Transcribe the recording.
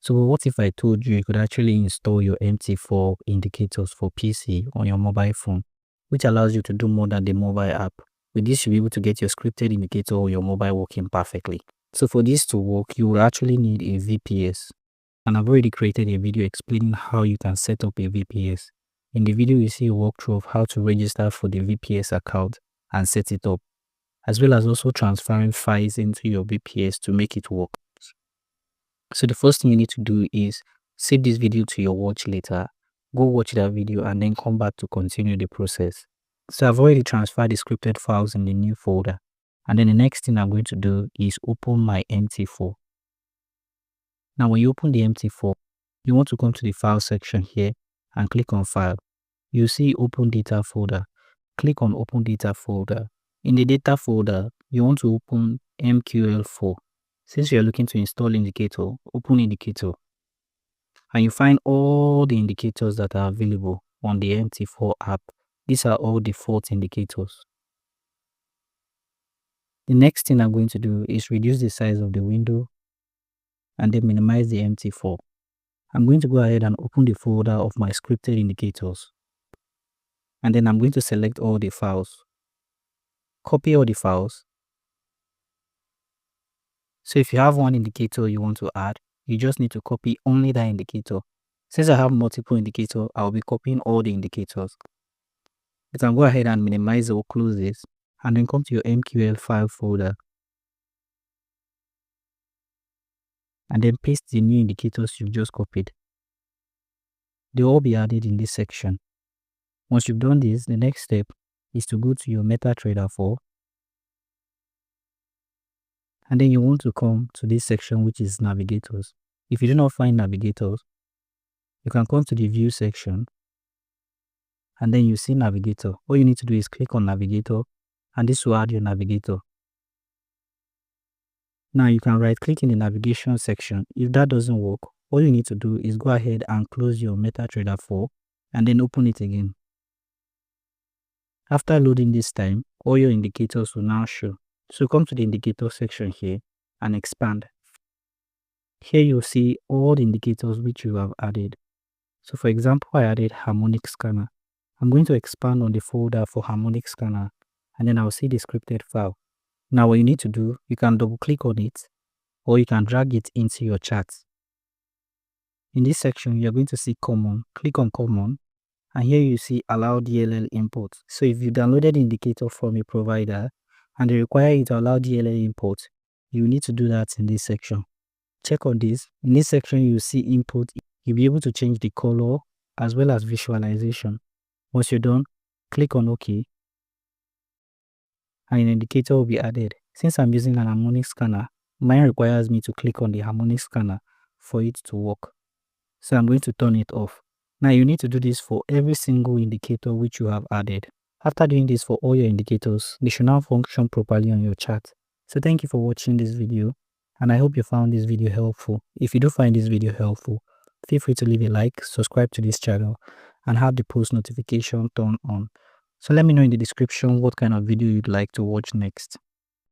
So what if I told you could actually install your MT4 indicators for PC on your mobile phone, which allows you to do more than the mobile app. With this, you'll be able to get your scripted indicator or your mobile working perfectly. So for this to work, you will actually need a VPS. And I've already created a video explaining how you can set up a VPS. In the video, you see a walkthrough of how to register for the VPS account and set it up, as well as also transferring files into your VPS to make it work. So the first thing you need to do is save this video to your watch later, go watch that video and then come back to continue the process. So I've already transferred the scripted files in the new folder. And then the next thing I'm going to do is open my MT4. Now when you open the MT4, you want to come to the file section here and click on file. You see open data folder. Click on open data folder. In the data folder, you want to open MQL4. Since you're looking to install indicator, open indicator. And you find all the indicators that are available on the MT4 app. These are all default indicators. The next thing I'm going to do is reduce the size of the window and then minimize the MT4. I'm going to go ahead and open the folder of my scripted indicators. And then I'm going to select all the files. Copy all the files. So if you have one indicator you want to add, you just need to copy only that indicator. Since I have multiple indicators, I'll be copying all the indicators. You can go ahead and minimize or close this and then come to your MQL file folder. And then paste the new indicators you've just copied. They'll all be added in this section. Once you've done this, the next step is to go to your MetaTrader 4. And then you want to come to this section which is navigators. If you do not find navigators, you can come to the view section and then you see navigator. All you need to do is click on navigator and this will add your navigator. Now you can right click in the navigation section. If that doesn't work, all you need to do is go ahead and close your MetaTrader 4 and then open it again. After loading this time, all your indicators will now show. So come to the indicator section here and expand. Here you'll see all the indicators which you have added. So for example, I added harmonic scanner. I'm going to expand on the folder for harmonic scanner and then I'll see the scripted file. Now what you need to do, you can double click on it or you can drag it into your chart. In this section, you're going to see common. Click on common and here you see allow DLL import. So if you downloaded the indicator from a provider and they require you to allow DLL import, you need to do that in this section. Check on this. In this section, you see input. You'll be able to change the color as well as visualization. Once you're done, click on OK and an indicator will be added. Since I'm using an harmonic scanner, mine requires me to click on the harmonic scanner for it to work. So I'm going to turn it off. Now you need to do this for every single indicator which you have added. After doing this for all your indicators, they should now function properly on your chart. So thank you for watching this video and I hope you found this video helpful. If you do find this video helpful, feel free to leave a like, subscribe to this channel and have the post notification turned on. So let me know in the description what kind of video you'd like to watch next.